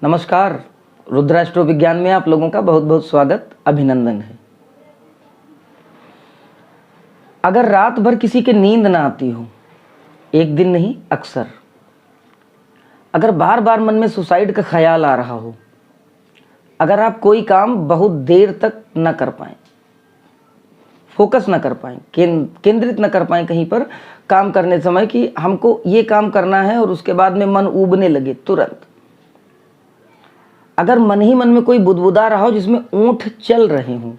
नमस्कार। रुद्राष्ट्र विज्ञान में आप लोगों का बहुत बहुत स्वागत, अभिनंदन है। अगर रात भर किसी के नींद ना आती हो, एक दिन नहीं अक्सर, अगर बार बार मन में सुसाइड का ख्याल आ रहा हो, अगर आप कोई काम बहुत देर तक न कर पाएं, फोकस न कर पाएं, केंद्रित न कर पाएं कहीं पर काम करने समय कि हमको ये काम करना है और उसके बाद में मन ऊबने लगे तुरंत, अगर मन ही मन में कोई बुदबुदा रहा हो जिसमें ऊंट चल रहे हों,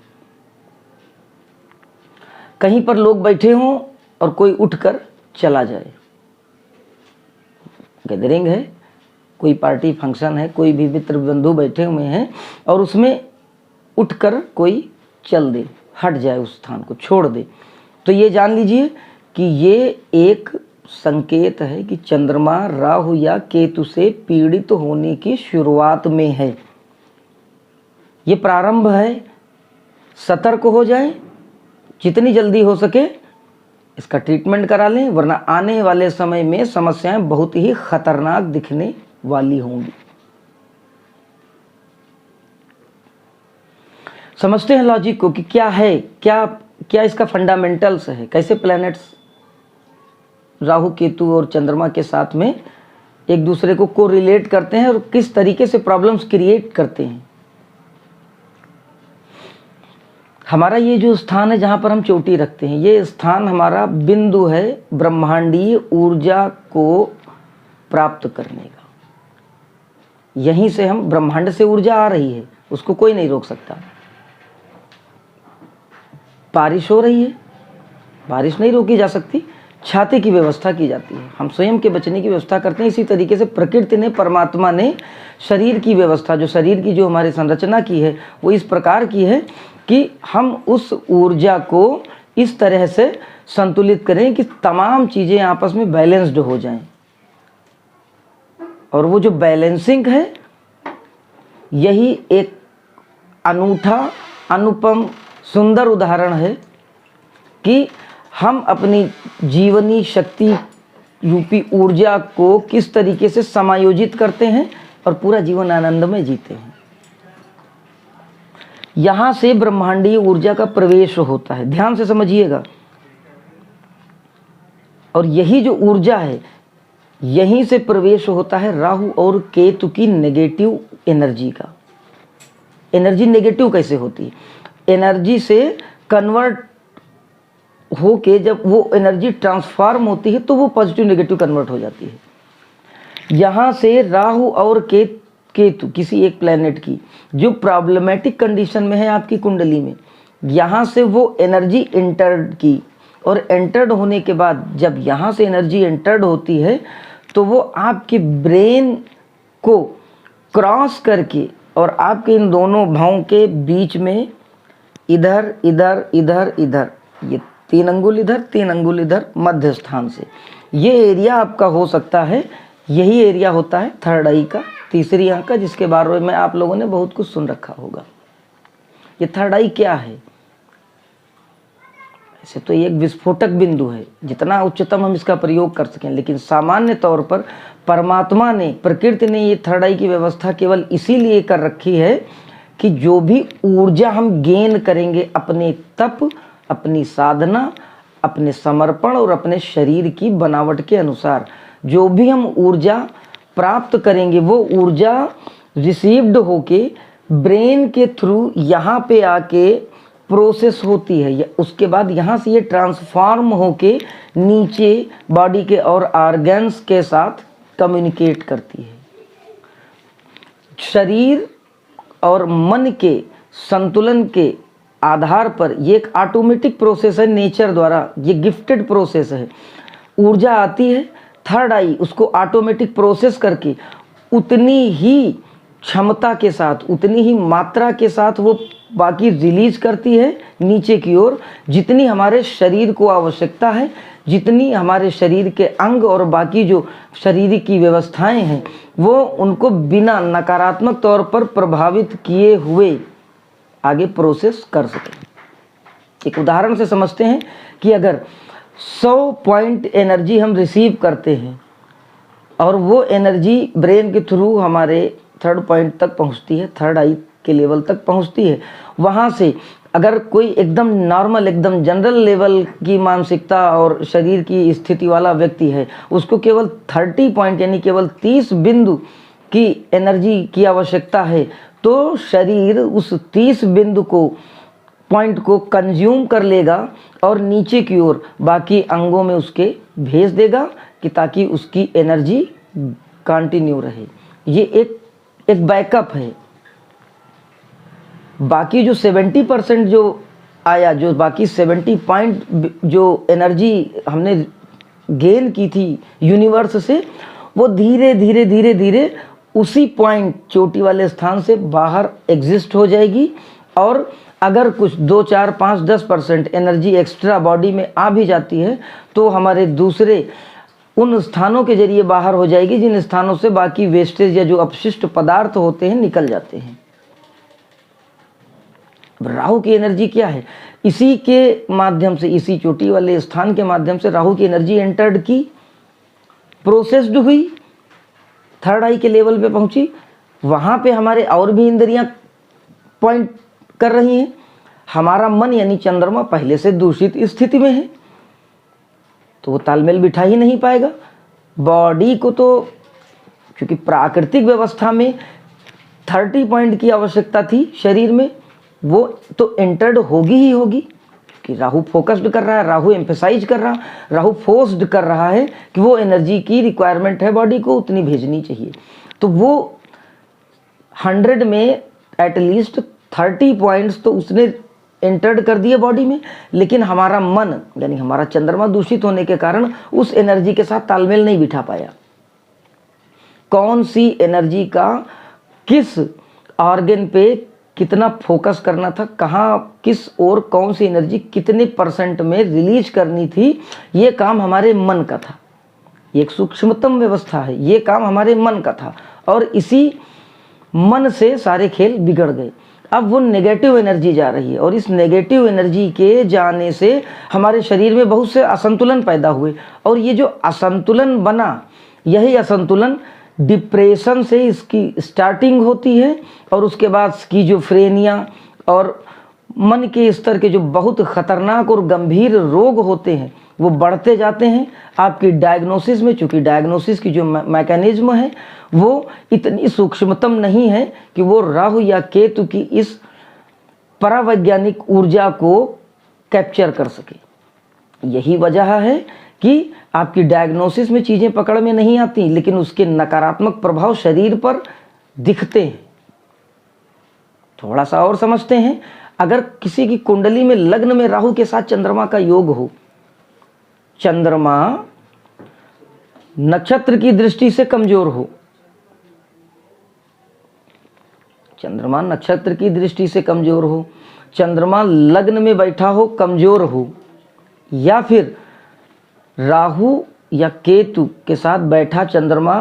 कहीं पर लोग बैठे हों और कोई उठकर चला जाए, गैदरिंग है, कोई पार्टी फंक्शन है, कोई भी मित्र बंधु बैठे हुए हैं और उसमें उठकर कोई चल दे, हट जाए, उस स्थान को छोड़ दे, तो ये जान लीजिए कि ये एक संकेत है कि चंद्रमा राहु या केतु से पीड़ित होने की शुरुआत में है। ये प्रारंभ है। सतर्क हो जाएं, जितनी जल्दी हो सके इसका ट्रीटमेंट करा लें, वरना आने वाले समय में समस्याएं बहुत ही खतरनाक दिखने वाली होंगी। समझते हैं लॉजिक को कि क्या है, क्या इसका फंडामेंटल्स है, कैसे प्लैनेट्स राहु केतु और चंद्रमा के साथ में एक दूसरे को कोरिलेट करते हैं और किस तरीके से प्रॉब्लम्स क्रिएट करते हैं। हमारा ये जो स्थान है जहाँ पर हम चोटी रखते हैं, ये स्थान हमारा बिंदु है ब्रह्मांडीय ऊर्जा को प्राप्त करने का। यहीं से हम, ब्रह्मांड से ऊर्जा आ रही है, उसको कोई नहीं रोक सकता। बारिश हो रही है, बारिश नहीं रोकी जा सकती, छाते की व्यवस्था की जाती है, हम स्वयं के बचने की व्यवस्था करते हैं। इसी तरीके से प्रकृति ने, परमात्मा ने शरीर की व्यवस्था, जो शरीर की जो हमारी संरचना की है, वो इस प्रकार की है कि हम उस ऊर्जा को इस तरह से संतुलित करें कि तमाम चीज़ें आपस में बैलेंस्ड हो जाएं। और वो जो बैलेंसिंग है, यही एक अनूठा, अनुपम, सुंदर उदाहरण है कि हम अपनी जीवनी शक्ति रूपी ऊर्जा को किस तरीके से समायोजित करते हैं और पूरा जीवन आनंद में जीते हैं। यहां से ब्रह्मांडीय ऊर्जा का प्रवेश होता है, ध्यान से समझिएगा। और यही जो ऊर्जा है, यहीं से प्रवेश होता है राहु और केतु की नेगेटिव एनर्जी का। एनर्जी नेगेटिव कैसे होती है? एनर्जी से कन्वर्ट होके जब वो एनर्जी ट्रांसफॉर्म होती है तो वो पॉजिटिव नेगेटिव कन्वर्ट हो जाती है। यहाँ से राहु और केतु किसी एक प्लैनेट की जो प्रॉब्लमेटिक कंडीशन में है आपकी कुंडली में, यहाँ से वो एनर्जी एंटर्ड की, और एंटर्ड होने के बाद जब यहाँ से एनर्जी एंटर्ड होती है तो वो आपके ब्रेन को क्रॉस करके और आपके इन दोनों भावों के बीच में इधर इधर इधर इधर, ये 3 अंगुल इधर 3 अंगुल इधर, मध्य स्थान से ये एरिया आपका हो सकता है। यही एरिया होता है थर्ड आई का, तीसरी आंख का, जिसके बारे में आप लोगों ने बहुत कुछ सुन रखा होगा। ये थर्ड आई क्या है? ऐसे तो ये एक विस्फोटक बिंदु है, जितना उच्चतम हम इसका प्रयोग कर सकें, लेकिन सामान्य तौर पर परमात्मा ने, प्रकृति ने ये थर्ड आई की व्यवस्था केवल इसीलिए कर रखी है कि जो भी ऊर्जा हम गेन करेंगे अपने तप, अपनी साधना, अपने समर्पण और अपने शरीर की बनावट के अनुसार, जो भी हम ऊर्जा प्राप्त करेंगे वो ऊर्जा रिसीव्ड होके ब्रेन के थ्रू यहाँ पे आके प्रोसेस होती है। उसके बाद यहाँ से ये ट्रांसफॉर्म होके नीचे बॉडी के और ऑर्गन्स के साथ कम्युनिकेट करती है। शरीर और मन के संतुलन के आधार पर ये एक ऑटोमेटिक प्रोसेस है, नेचर द्वारा ये गिफ्टेड प्रोसेस है। ऊर्जा आती है, थर्ड आई उसको ऑटोमेटिक प्रोसेस करके उतनी ही क्षमता के साथ, उतनी ही मात्रा के साथ वो बाकी रिलीज करती है नीचे की ओर, जितनी हमारे शरीर को आवश्यकता है, जितनी हमारे शरीर के अंग और बाकी जो शरीर की व्यवस्थाएं हैं वो उनको बिना नकारात्मक तौर पर प्रभावित किए हुए आगे प्रोसेस कर सकें। एक उदाहरण से समझते हैं कि अगर 100 पॉइंट एनर्जी हम रिसीव करते हैं और वो एनर्जी ब्रेन के थ्रू हमारे थर्ड पॉइंट तक पहुंचती है, थर्ड आई के लेवल तक पहुंचती है। वहाँ से अगर कोई एकदम नॉर्मल, एकदम जनरल लेवल की मानसिकता और शरीर की स्थिति वाला व्यक्ति है, उसको केवल 30 पॉइंट यानी केवल 30 बिंदु की एनर्जी की आवश्यकता है, तो शरीर उस 30 बिंदु को पॉइंट को कंज्यूम कर लेगा और नीचे की ओर बाकी अंगों में उसके भेज देगा कि ताकि उसकी एनर्जी कंटिन्यू रहे। ये एक बैकअप है। बाकी जो 70% जो आया, जो बाकी 70 पॉइंट जो एनर्जी हमने गेन की थी यूनिवर्स से, वो धीरे धीरे धीरे धीरे उसी पॉइंट चोटी वाले स्थान से बाहर एग्जिस्ट हो जाएगी। और अगर कुछ 2, 4, 5, 10% एनर्जी एक्स्ट्रा बॉडी में आ भी जाती है तो हमारे दूसरे उन स्थानों के जरिए बाहर हो जाएगी जिन स्थानों से बाकी वेस्टेज या जो अपशिष्ट पदार्थ होते हैं निकल जाते हैं। राहु की एनर्जी क्या है? इसी के माध्यम से, इसी चोटी वाले स्थान के माध्यम से राहु की एनर्जी एंटर्ड की, प्रोसेस्ड हुई, थर्ड आई के लेवल पे पहुंची। वहां पे हमारे और भी इंद्रियां पॉइंट कर रही हैं। हमारा मन यानी चंद्रमा पहले से दूषित स्थिति में है, तो वो तालमेल बिठा ही नहीं पाएगा। बॉडी को तो, क्योंकि प्राकृतिक व्यवस्था में 30 पॉइंट की आवश्यकता थी शरीर में, वो तो एंटर्ड होगी ही होगी, कि राहु फोकस्ड कर रहा है, राहु एम्फेसाइज कर रहा, राहु फोर्स्ड कर रहा है कि वो एनर्जी की रिक्वायरमेंट है बॉडी को, उतनी भेजनी चाहिए। तो वो 100 में एटलीस्ट 30 पॉइंट्स तो उसने एंटर्ड कर दिए बॉडी में, लेकिन हमारा मन यानी हमारा चंद्रमा दूषित होने के कारण उस एनर्जी के साथ तालमेल नहीं बिठा पाया। कौन सी एनर्जी का किस ऑर्गन पे कितना फोकस करना था, कहाँ किस और कौन सी एनर्जी कितने % में रिलीज करनी थी, ये काम हमारे मन का था। ये एक सूक्ष्मतम व्यवस्था है, ये काम हमारे मन का था और इसी मन से सारे खेल बिगड़ गए। अब वो नेगेटिव एनर्जी जा रही है और इस नेगेटिव एनर्जी के जाने से हमारे शरीर में बहुत से असंतुलन पैदा हुए और ये जो असंतुलन बना, यही असंतुलन डिप्रेशन से इसकी स्टार्टिंग होती है और उसके बाद स्किज़ोफ्रेनिया और मन के स्तर के जो बहुत खतरनाक और गंभीर रोग होते हैं वो बढ़ते जाते हैं। आपकी डायग्नोसिस में, चूँकि डायग्नोसिस की जो मैकेनिज्म है वो इतनी सूक्ष्मतम नहीं है कि वो राहु या केतु की इस परावैज्ञानिक ऊर्जा को कैप्चर कर सके। यही वजह है कि आपकी डायग्नोसिस में चीज़ें पकड़ में नहीं आती, लेकिन उसके नकारात्मक प्रभाव शरीर पर दिखते हैं। थोड़ा सा और समझते हैं। अगर किसी की कुंडली में लग्न में राहु के साथ चंद्रमा का योग हो, चंद्रमा नक्षत्र की दृष्टि से कमजोर हो, चंद्रमा नक्षत्र की दृष्टि से कमजोर हो, चंद्रमा लग्न में बैठा हो कमजोर हो, या फिर राहु या केतु के साथ बैठा चंद्रमा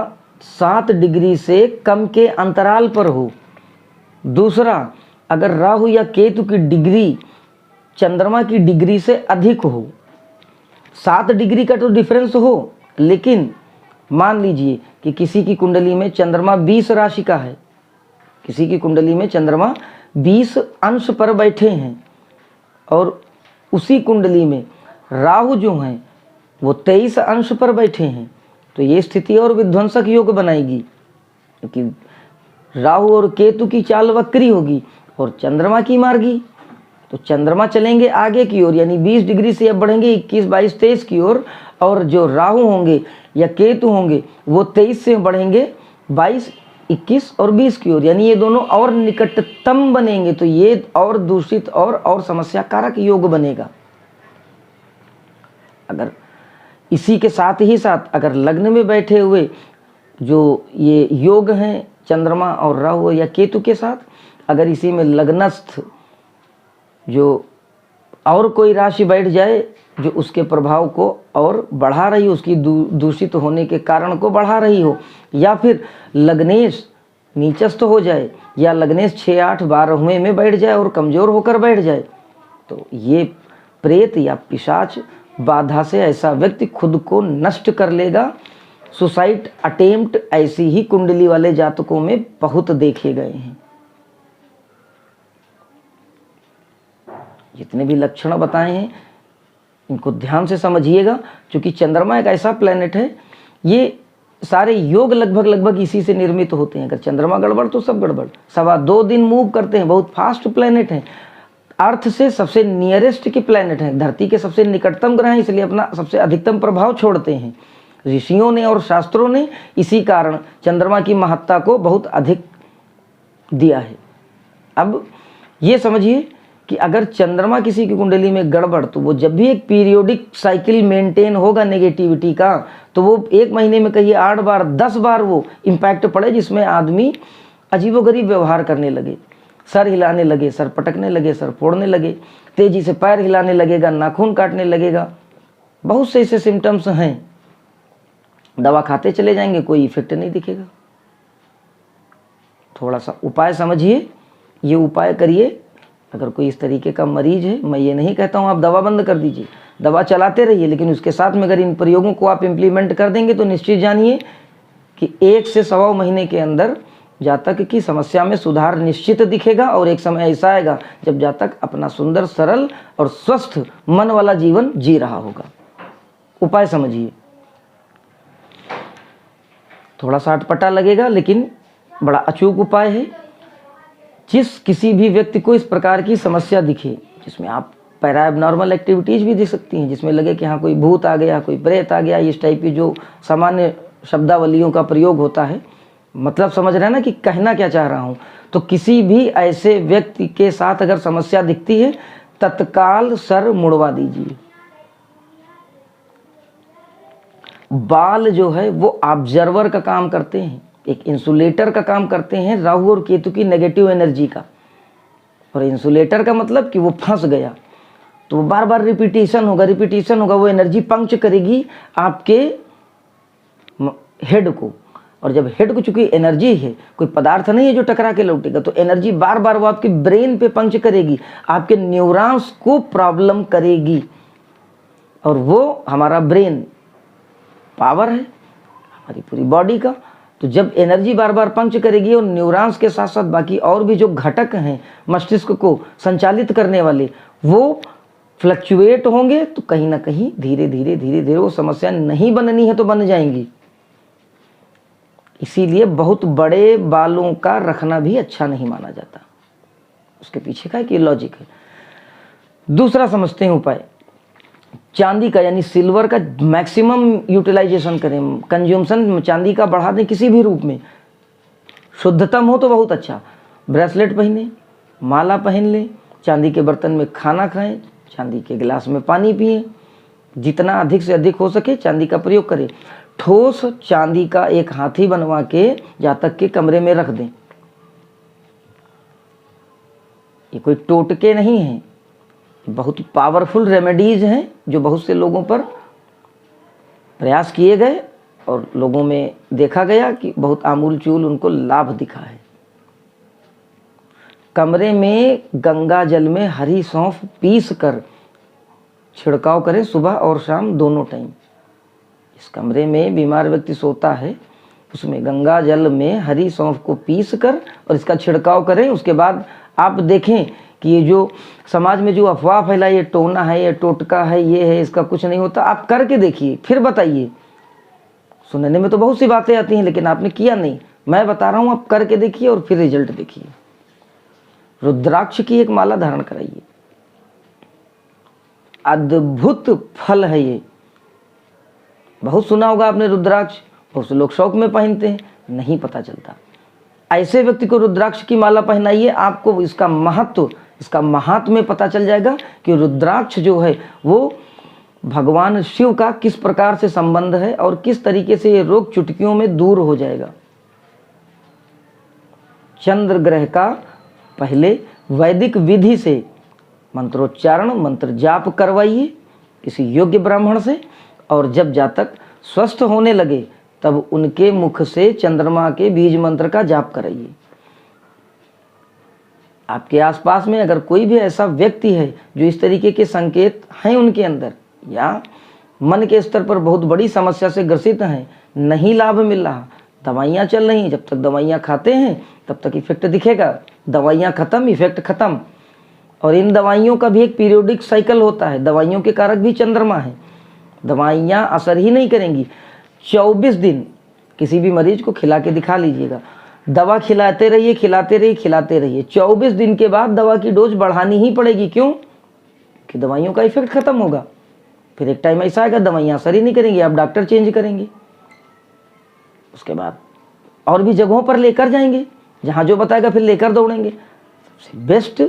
7 डिग्री से कम के अंतराल पर हो। दूसरा, अगर राहु या केतु की डिग्री चंद्रमा की डिग्री से अधिक हो, 7 डिग्री का तो डिफरेंस हो, लेकिन मान लीजिए कि किसी की कुंडली में चंद्रमा 20 राशि का है, किसी की कुंडली में चंद्रमा 20 अंश पर बैठे हैं और उसी कुंडली में राहु जो हैं वो 23 अंश पर बैठे हैं, तो ये स्थिति और विध्वंसक योग बनाएगी, क्योंकि राहु और केतु की चाल वक्री होगी और चंद्रमा की मार्गी। तो चंद्रमा चलेंगे आगे की ओर, यानी 20 डिग्री से अब बढ़ेंगे 21, 22, 23 की ओर, और जो राहु होंगे या केतु होंगे वो 23 से बढ़ेंगे 22, 21 और 20 की ओर, यानी ये दोनों और निकटतम बनेंगे। तो ये और दूषित और समस्या कारक योग बनेगा। अगर इसी के साथ ही साथ अगर लग्न में बैठे हुए जो ये योग हैं चंद्रमा और राहु या केतु के साथ, अगर इसी में लग्नस्थ जो और कोई राशि बैठ जाए जो उसके प्रभाव को और बढ़ा रही हो, उसकी दूषित होने के कारण को बढ़ा रही हो, या फिर लग्नेश नीचस्थ हो जाए या लग्नेश 6, 8, 12वें में बैठ जाए और कमज़ोर होकर बैठ जाए, तो ये प्रेत या पिशाच बाधा से ऐसा व्यक्ति खुद को नष्ट कर लेगा, सुसाइड अटेम्प्ट ऐसी ही कुंडली वाले जातकों में बहुत देखे गए हैं। जितने भी लक्षण बताए हैं इनको ध्यान से समझिएगा, क्योंकि चंद्रमा एक ऐसा प्लेनेट है, ये सारे योग लगभग इसी से निर्मित होते हैं। अगर चंद्रमा गड़बड़ तो सब गड़बड़। 2.25 दिन मूव करते हैं, बहुत फास्ट प्लेनेट है, अर्थ से सबसे नियरेस्ट के प्लेनेट हैं, धरती के सबसे निकटतम ग्रह हैं, इसलिए अपना सबसे अधिकतम प्रभाव छोड़ते हैं। ऋषियों ने और शास्त्रों ने इसी कारण चंद्रमा की महत्ता को बहुत अधिक दिया है। अब ये समझिए कि अगर चंद्रमा किसी की कुंडली में गड़बड़, तो वो जब भी एक पीरियोडिक साइकिल मेंटेन होगा नेगेटिविटी का, तो वो 1 महीने में कहिए 8 बार 10 बार वो इम्पैक्ट पड़े, जिसमें आदमी अजीबोगरीब व्यवहार करने लगे, सर हिलाने लगे, सर पटकने लगे, सर फोड़ने लगे, तेजी से पैर हिलाने लगेगा, नाखून काटने लगेगा। बहुत से ऐसे सिम्टम्स हैं। दवा खाते चले जाएंगे, कोई इफेक्ट नहीं दिखेगा। थोड़ा सा उपाय समझिए, ये उपाय करिए। अगर कोई इस तरीके का मरीज है, मैं ये नहीं कहता हूँ आप दवा बंद कर दीजिए, दवा चलाते रहिए, लेकिन उसके साथ में अगर इन प्रयोगों को आप इम्प्लीमेंट कर देंगे तो निश्चित जानिए कि 1 से 1.25 महीने के अंदर जातक की समस्या में सुधार निश्चित दिखेगा। और एक समय ऐसा आएगा जब जातक अपना सुंदर, सरल और स्वस्थ मन वाला जीवन जी रहा होगा। उपाय समझिए, थोड़ा सा अटपटा लगेगा लेकिन बड़ा अचूक उपाय है। जिस किसी भी व्यक्ति को इस प्रकार की समस्या दिखे, जिसमें आप पैरा एबनॉर्मल एक्टिविटीज़ भी दिख सकती हैं, जिसमें लगे कि हाँ कोई भूत आ गया, कोई प्रेत आ गया, इस टाइप की जो सामान्य शब्दावलियों का प्रयोग होता है, मतलब समझ रहे हैं ना कि कहना क्या चाह रहा हूँ। तो किसी भी ऐसे व्यक्ति के साथ अगर समस्या दिखती है, तत्काल सर मुड़वा दीजिए। बाल जो है वो ऑब्जर्वर का काम करते हैं, एक इंसुलेटर का काम करते हैं राहु और केतु की नेगेटिव एनर्जी का। और इंसुलेटर का मतलब कि वो फंस गया तो वो बार बार रिपीटिशन होगा, वो एनर्जी पंक्च करेगी आपके हेड को। और जब हेड को, चूंकि एनर्जी है, कोई पदार्थ नहीं है जो टकरा के लौटेगा, तो एनर्जी बार बार वो आपके ब्रेन पे पंक्च करेगी, आपके न्यूरॉन्स को प्रॉब्लम करेगी। और वो हमारा ब्रेन पावर है हमारी पूरी बॉडी का। तो जब एनर्जी बार बार पंक्च करेगी और न्यूरॉन्स के साथ साथ बाकी और भी जो घटक हैं मस्तिष्क को संचालित करने वाले, वो फ्लक्चुएट होंगे, तो कहीं ना कहीं धीरे धीरे वो समस्या नहीं बननी है तो बन जाएंगी। इसीलिए बहुत बड़े बालों का रखना भी अच्छा नहीं माना जाता। उसके पीछे का एक लॉजिक है। दूसरा समझते हैं उपाय, चांदी का यानी सिल्वर का मैक्सिमम यूटिलाइजेशन करें, कंज्यूमशन चांदी का बढ़ा दें किसी भी रूप में। शुद्धतम हो तो बहुत अच्छा, ब्रेसलेट पहने, माला पहन लें, चांदी के बर्तन में खाना खाएं, चांदी के गिलास में पानी पिएं, जितना अधिक से अधिक हो सके चांदी का प्रयोग करें। ठोस चांदी का एक हाथी बनवा के जातक के कमरे में रख दें। ये कोई टोटके नहीं है, बहुत पावरफुल रेमेडीज हैं जो बहुत से लोगों पर प्रयास किए गए और लोगों में देखा गया कि बहुत आमूल चूल उनको लाभ दिखा है। कमरे में गंगा जल में हरी सौंफ पीस कर छिड़काव करें सुबह और शाम दोनों टाइम। इस कमरे में बीमार व्यक्ति सोता है, उसमें गंगा जल में हरी सौंफ को पीस कर और इसका छिड़काव करें। उसके बाद आप देखें कि ये जो समाज में जो अफवाह फैला, ये टोना है, ये टोटका है, ये है, इसका कुछ नहीं होता। आप करके देखिए, फिर बताइए। सुनने में तो बहुत सी बातें आती हैं लेकिन आपने किया नहीं। मैं बता रहा हूँ, आप करके देखिए और फिर रिजल्ट देखिए। रुद्राक्ष की एक माला धारण कराइए, अद्भुत फल है ये। बहुत सुना होगा आपने रुद्राक्ष, बहुत से लोग शौक में पहनते हैं, नहीं पता चलता। ऐसे व्यक्ति को रुद्राक्ष की माला पहनाइए, आपको इसका महत्व, इसका महात्म्य पता चल जाएगा कि रुद्राक्ष जो है वो भगवान शिव का किस प्रकार से संबंध है और किस तरीके से ये रोग चुटकियों में दूर हो जाएगा। चंद्र ग्रह का पहले वैदिक विधि से मंत्रोच्चारण, मंत्र जाप करवाइए किसी योग्य ब्राह्मण से, और जब जातक स्वस्थ होने लगे तब उनके मुख से चंद्रमा के बीज मंत्र का जाप कराइए। आपके आसपास में अगर कोई भी ऐसा व्यक्ति है जो इस तरीके के संकेत हैं उनके अंदर, या मन के स्तर पर बहुत बड़ी समस्या से ग्रसित हैं, नहीं लाभ मिल रहा, दवाइयाँ चल रही हैं, जब तक दवाइयाँ खाते हैं तब तक इफेक्ट दिखेगा, दवाइयाँ ख़त्म इफेक्ट ख़त्म। और इन दवाइयों का भी एक पीरियोडिक साइकिल होता है, दवाइयों के कारक भी चंद्रमा है, दवाइयाँ असर ही नहीं करेंगी। 24 दिन किसी भी मरीज को खिला के दिखा लीजिएगा, दवा खिलाते रहिए खिलाते रहिए खिलाते रहिए, 24 दिन के बाद दवा की डोज बढ़ानी ही पड़ेगी। क्यों? कि दवाइयों का इफेक्ट ख़त्म होगा। फिर एक टाइम ऐसा आएगा दवाइयाँ असर ही नहीं करेंगी, आप डॉक्टर चेंज करेंगे, उसके बाद और भी जगहों पर लेकर जाएंगे, जहाँ जो बताएगा फिर लेकर दौड़ेंगे। सबसे बेस्ट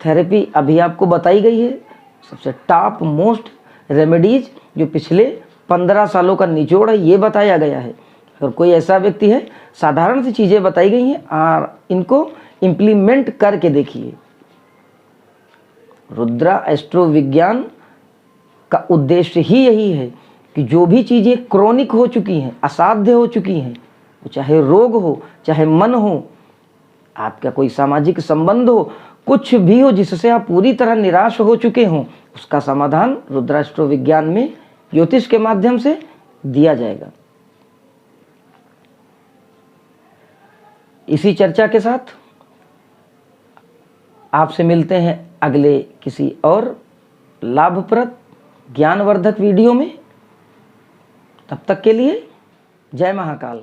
थेरेपी अभी आपको बताई गई है, सबसे टॉप मोस्ट रेमेडीज जो पिछले 15 सालों का निचोड़ है, ये बताया गया है। अगर कोई ऐसा व्यक्ति है, साधारण सी चीज़ें बताई गई हैं और इनको इम्प्लीमेंट करके देखिए। रुद्रा एस्ट्रो विज्ञान का उद्देश्य ही यही है कि जो भी चीज़ें क्रोनिक हो चुकी हैं, असाध्य हो चुकी हैं, वो चाहे रोग हो, चाहे मन हो, आपका कोई सामाजिक संबंध हो, कुछ भी हो जिससे आप पूरी तरह निराश हो चुके हों, उसका समाधान रुद्रा एस्ट्रो विज्ञान में ज्योतिष के माध्यम से दिया जाएगा। इसी चर्चा के साथ आपसे मिलते हैं अगले किसी और लाभप्रद ज्ञानवर्धक वीडियो में। तब तक के लिए जय महाकाल।